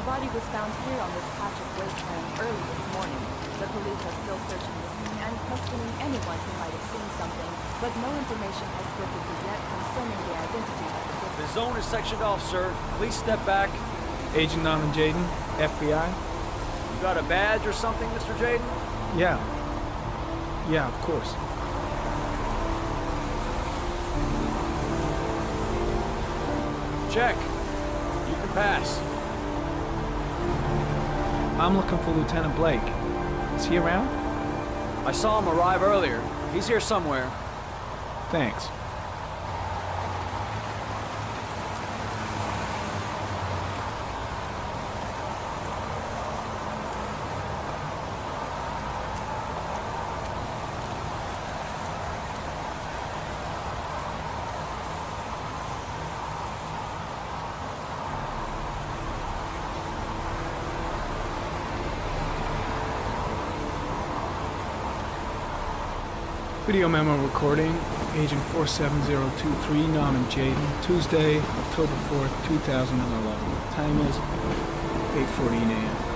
body was found here on this patch of wasteland early this morning. The police are still searching the scene and questioning anyone who might have seen something, but no information has filtered yet concerning the identity of the victim. The zone is sectioned off, sir. Please step back. Agent Norman Jaden, FBI? You got a badge or something, Mr. Jaden? Yeah. Yeah, of course. Check. You can pass. I'm looking for Lieutenant Blake. Is he around? I saw him arrive earlier. He's here somewhere. Thanks. Video memo recording, Agent 47023, Norman Jaden, Tuesday, October 4th, 2011. Time is 8:14 a.m.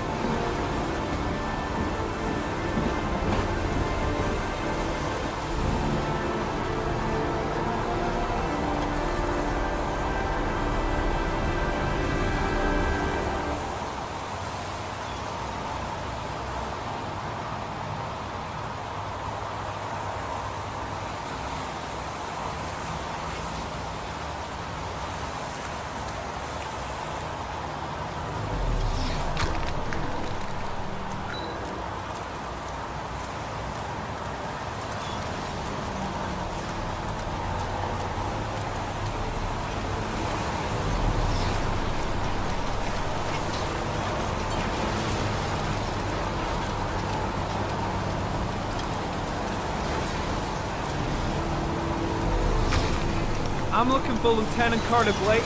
I'm looking for Lieutenant Carter Blake.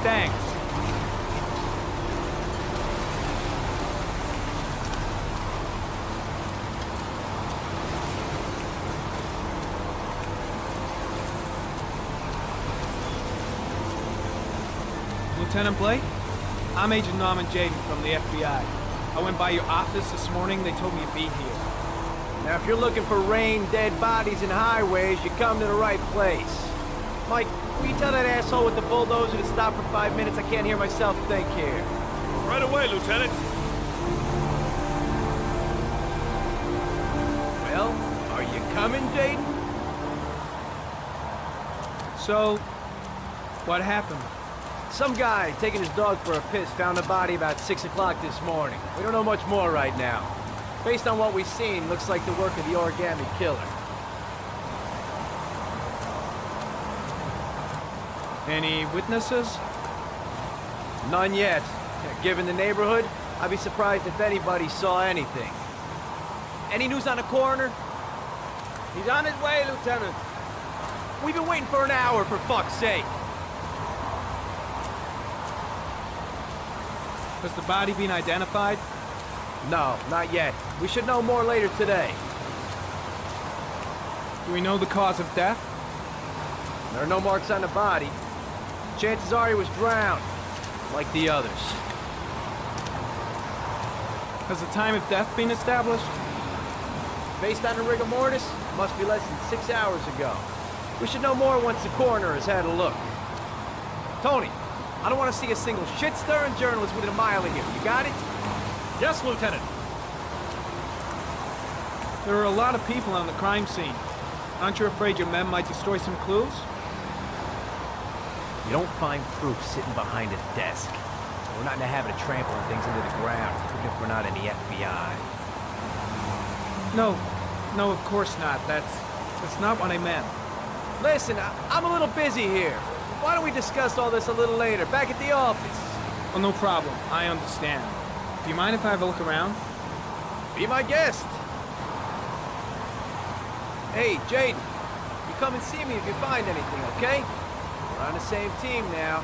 Thanks. Lieutenant Blake? I'm Agent Norman Jaden from the FBI. I went by your office this morning. They told me to be here. Now, if you're looking for rain, dead bodies, and highways, you come to the right place. Mike, will you tell that asshole with the bulldozer to stop for 5 minutes? I can't hear myself think here. Right away, Lieutenant. Well, are you coming, Jaden? So, what happened? Some guy taking his dog for a piss found a body about 6 o'clock this morning. We don't know much more right now. Based on what we've seen, looks like the work of the origami killer. Any witnesses? None yet. Given the neighborhood, I'd be surprised if anybody saw anything. Any news on the coroner? He's on his way, Lieutenant. We've been waiting for an hour, for fuck's sake. Has the body been identified? No, not yet. We should know more later today. Do we know the cause of death? There are no marks on the body. Chances are he was drowned, like the others. Has the time of death been established? Based on the rigor mortis, it must be less than 6 hours ago. We should know more once the coroner has had a look. Tony, I don't want to see a single shit-stirring journalist within a mile of here. You got it? Yes, Lieutenant. There are a lot of people on the crime scene. Aren't you afraid your men might destroy some clues? You don't find proof sitting behind a desk. We're not in the habit of trampling things into the ground, even if we're not in the FBI. No, of course not. That's not what I meant. Listen, I'm a little busy here. Why don't we discuss all this a little later, back at the office? Oh, no problem. I understand. Do you mind if I have a look around? Be my guest. Hey, Jaden, you come and see me if you find anything, okay? We're on the same team now.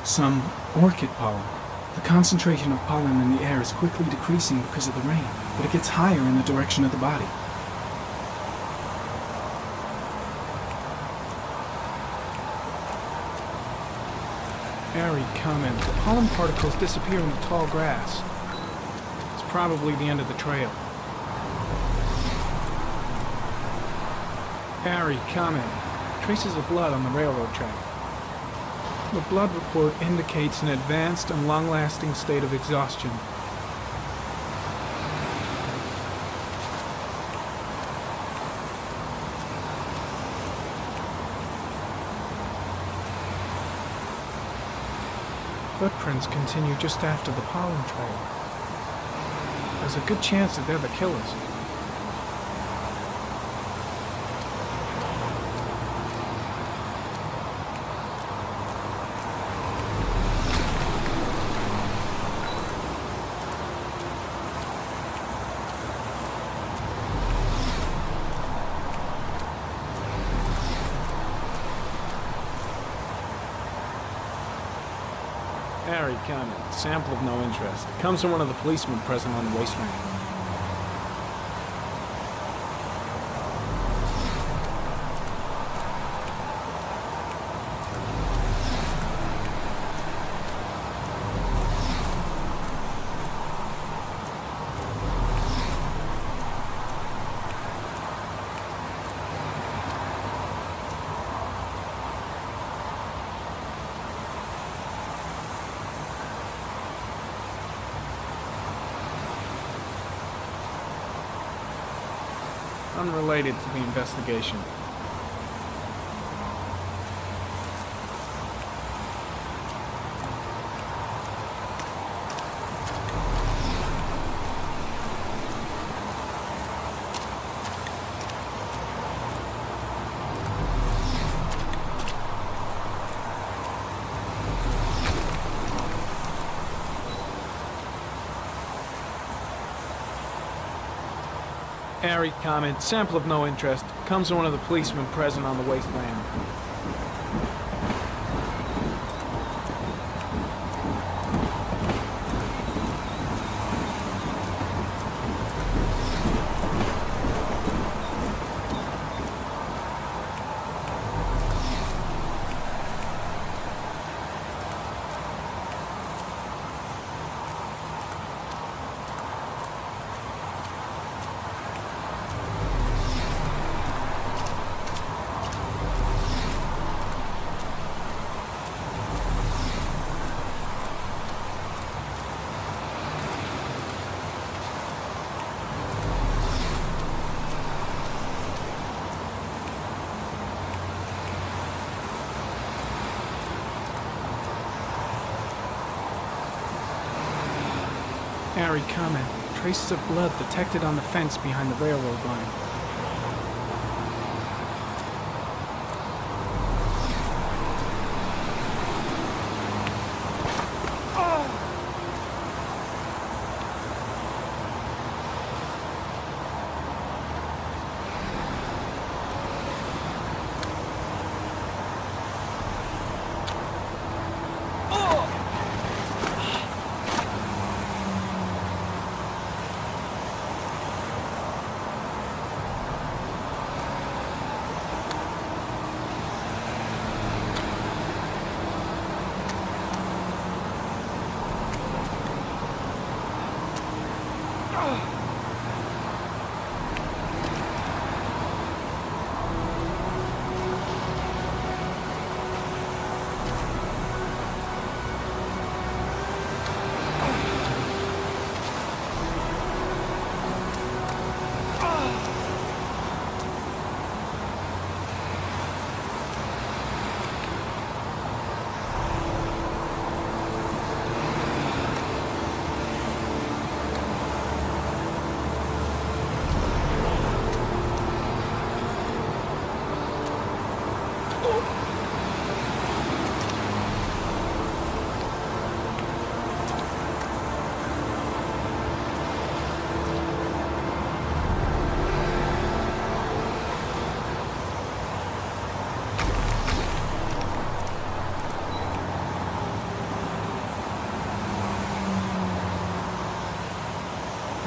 Some orchid pollen. The concentration of pollen in the air is quickly decreasing because of the rain, but it gets higher in the direction of the body. Airy comment. The pollen particles disappear in the tall grass. It's probably the end of the trail. Airy comment. Traces of blood on the railroad track. The blood report indicates an advanced and long-lasting state of exhaustion. Footprints continue just after the pollen trail. There's a good chance that they're the killers. Airy comment. Sample of no interest. Comes from one of the policemen present on the wasteland. Unrelated to the investigation. Airy comment. Sample of no interest. Comes from one of the policemen present on the wasteland. Airy comment. Traces of blood detected on the fence behind the railroad line.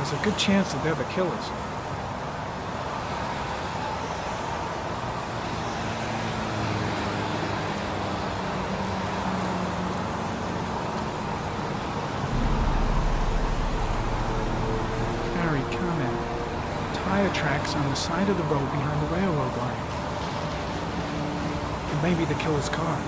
There's a good chance that they're the killers. Harry, comment. Tire tracks on the side of the road behind the railroad line. It may be the killer's car.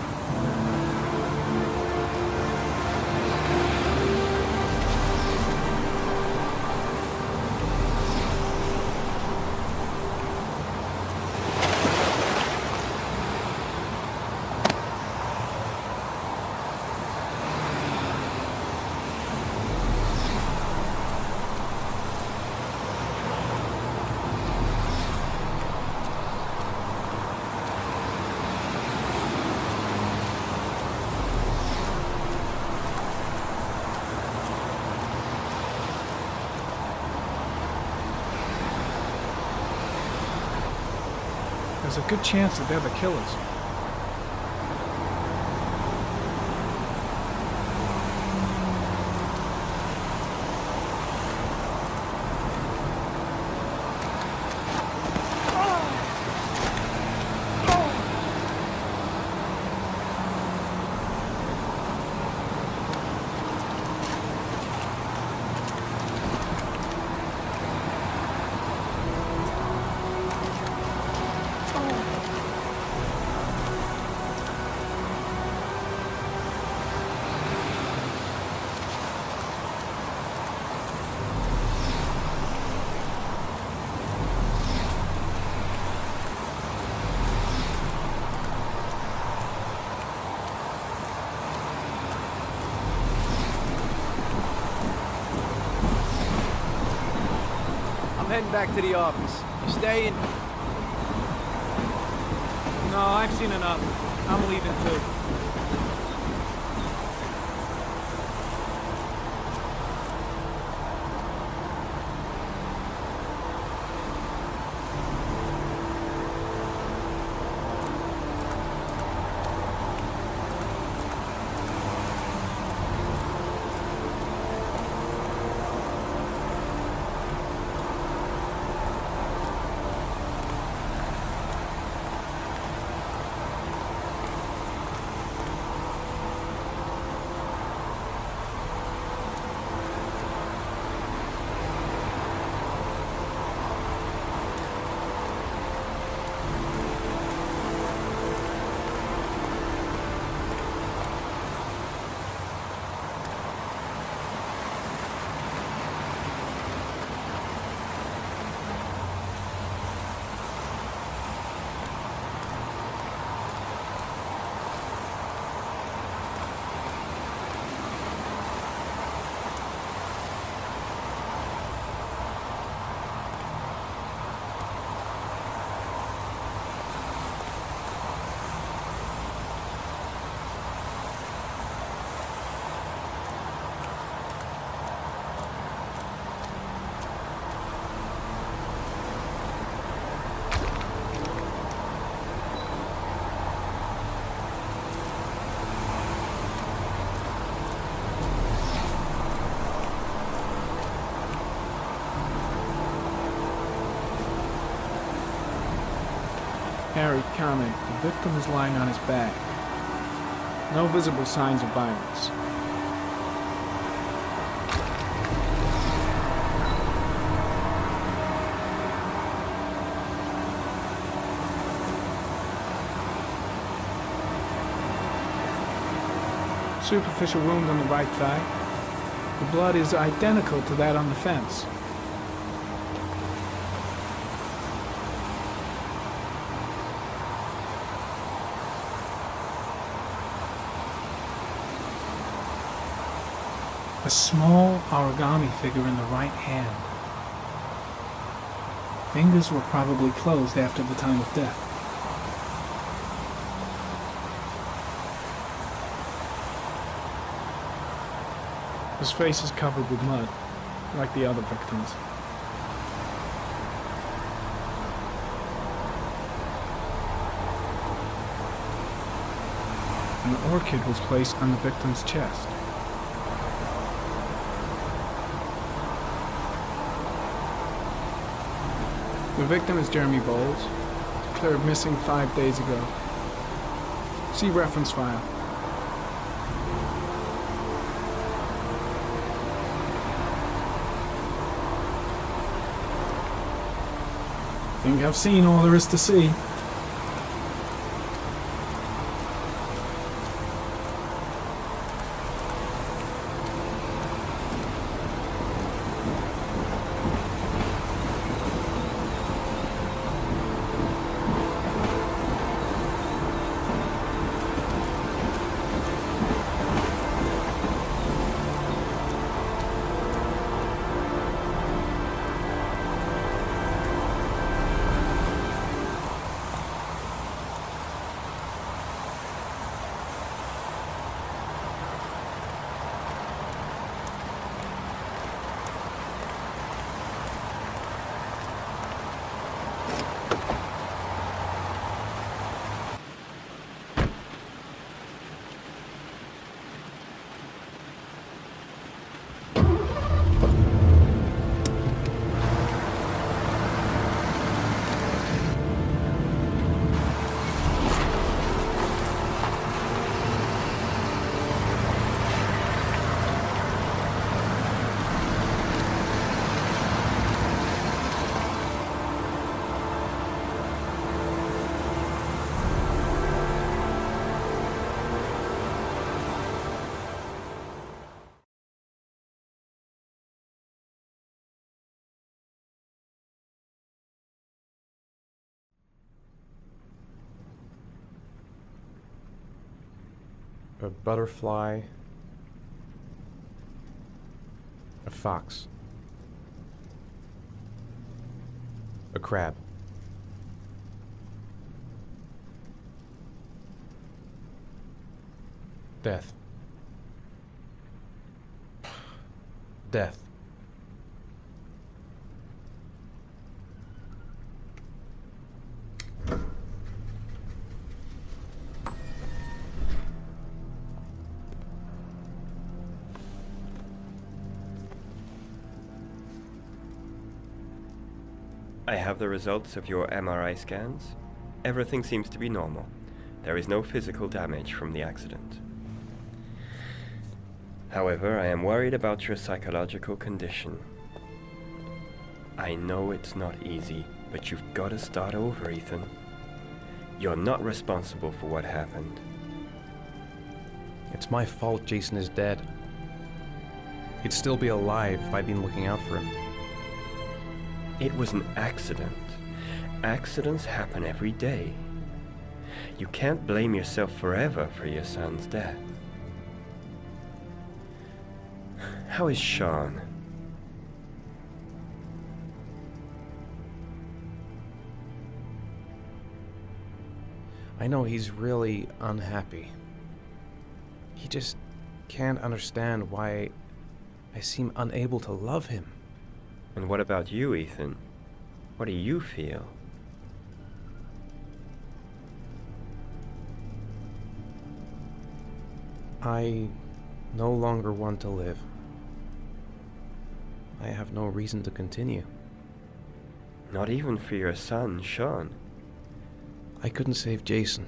There's a good chance that they're the killers. I'm heading back to the office. You staying? No, I've seen enough. I'm leaving too. Harry, comment. The victim is lying on his back. No visible signs of violence. Superficial wound on the right thigh. The blood is identical to that on the fence. A small origami figure in the right hand. Fingers were probably closed after the time of death. His face is covered with mud, like the other victims. An orchid was placed on the victim's chest. The victim is Jeremy Bowles, declared missing 5 days ago. See reference file. Think I've seen all there is to see. A butterfly, a fox, a crab, death, death. I have the results of your MRI scans. Everything seems to be normal. There is no physical damage from the accident. However, I am worried about your psychological condition. I know it's not easy, but you've got to start over, Ethan. You're not responsible for what happened. It's my fault Jason is dead. He'd still be alive if I'd been looking out for him. It was an accident. Accidents happen every day. You can't blame yourself forever for your son's death. How is Sean? I know he's really unhappy. He just can't understand why I seem unable to love him. And what about you, Ethan? What do you feel? I no longer want to live. I have no reason to continue. Not even for your son, Sean. I couldn't save Jason.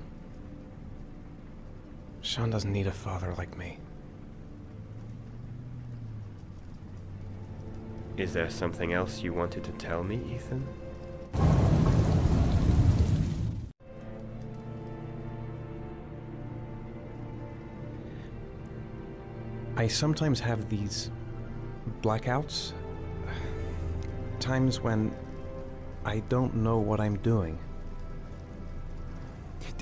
Sean doesn't need a father like me. Is there something else you wanted to tell me, Ethan? I sometimes have these blackouts. Times when I don't know what I'm doing.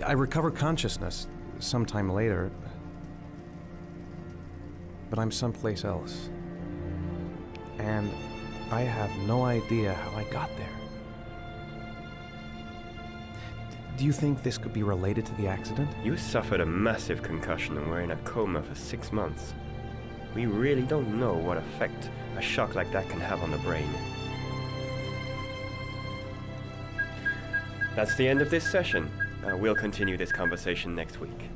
I recover consciousness sometime later, but I'm someplace else. And I have no idea how I got there. Do you think this could be related to the accident? You suffered a massive concussion and were in a coma for 6 months. We really don't know what effect a shock like that can have on the brain. That's the end of this session. We'll continue this conversation next week.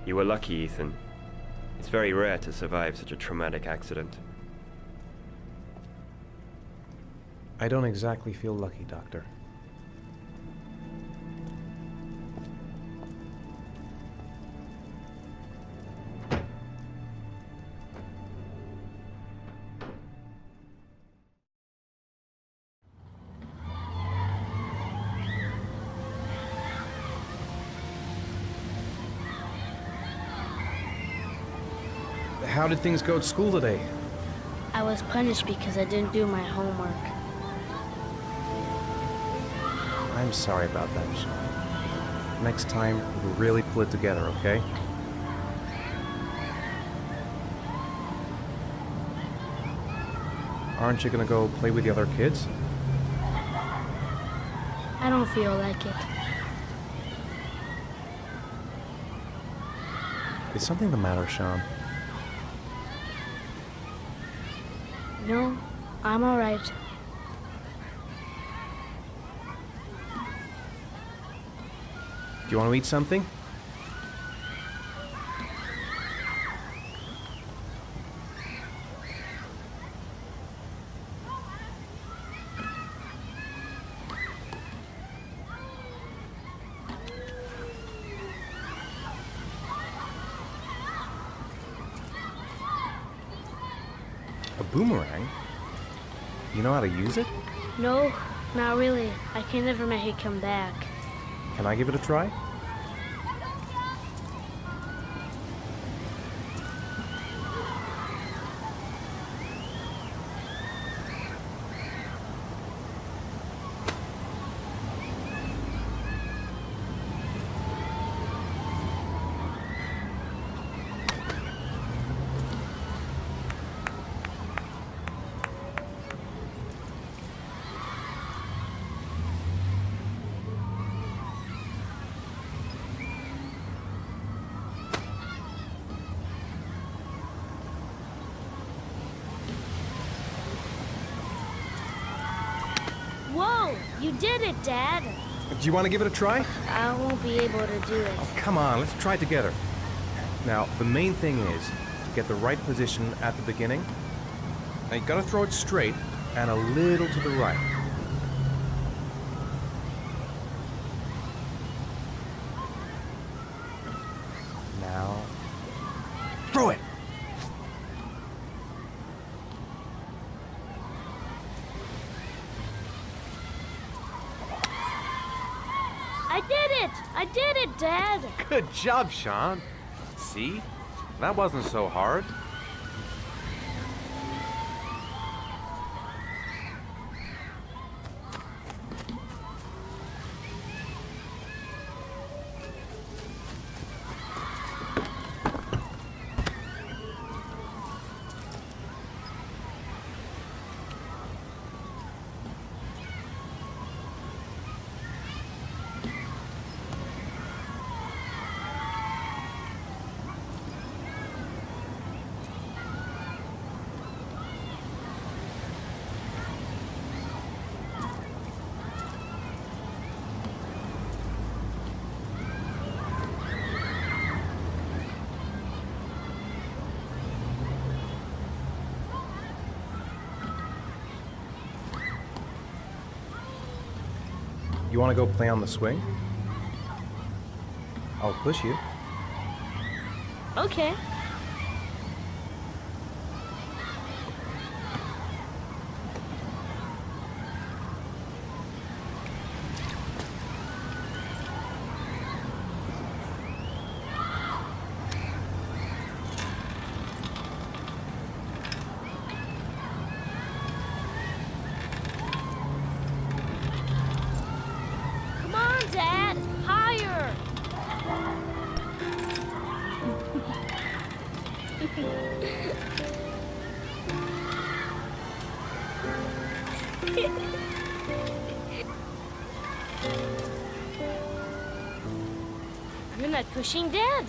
You were lucky, Ethan. It's very rare to survive such a traumatic accident. I don't exactly feel lucky, Doctor. How did things go at school today? I was punished because I didn't do my homework. I'm sorry about that, Sean. Next time, we'll really pull it together, okay? Aren't you gonna go play with the other kids? I don't feel like it. Is something the matter, Sean? No, I'm alright. Do you want to eat something? A boomerang? You know how to use it? No, not really. I can never make it come back. Can I give it a try? Whoa! You did it, Dad! Do you want to give it a try? I won't be able to do it. Oh, come on, let's try it together. Now, the main thing is to get the right position at the beginning. Now, you gotta throw it straight and a little to the right. Now, throw it! I did it! I did it, Dad! Good job, Sean. See? That wasn't so hard. You want to go play on the swing? I'll push you. Okay. Come on, Dad! Higher! You're not pushing, Dad.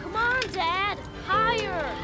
Come on, Dad! Higher!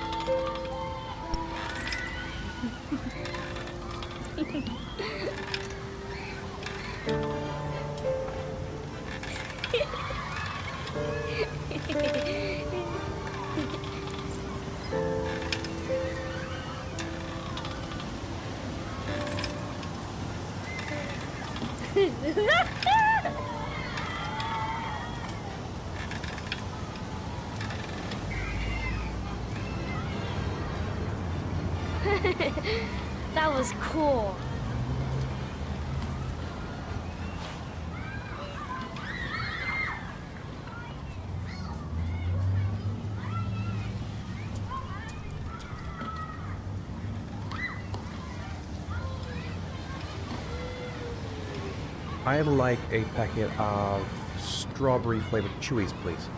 That was cool. I'd like a packet of strawberry flavored chewies, please.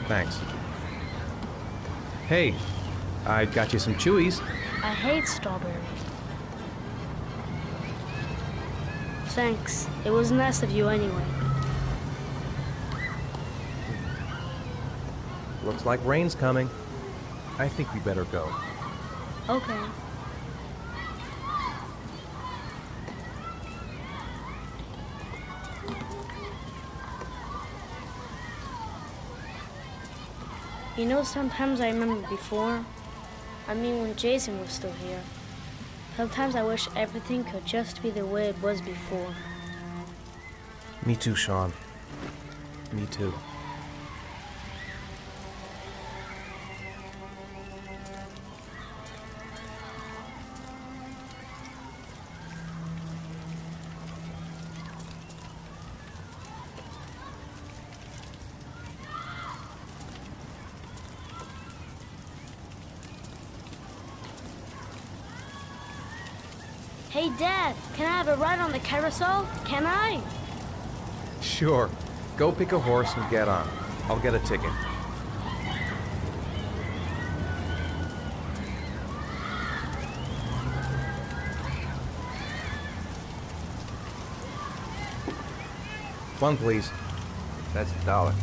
Thanks. Hey, I got you some chewies. I hate strawberries. Thanks. It was nice of you anyway. Looks like rain's coming. I think we better go. Okay. You know, sometimes I remember before. I mean, when Jason was still here. Sometimes I wish everything could just be the way it was before. Me too, Sean. Me too. Hey, Dad, can I have a ride on the carousel? Can I? Sure. Go pick a horse and get on. I'll get a ticket. One, please. That's $1.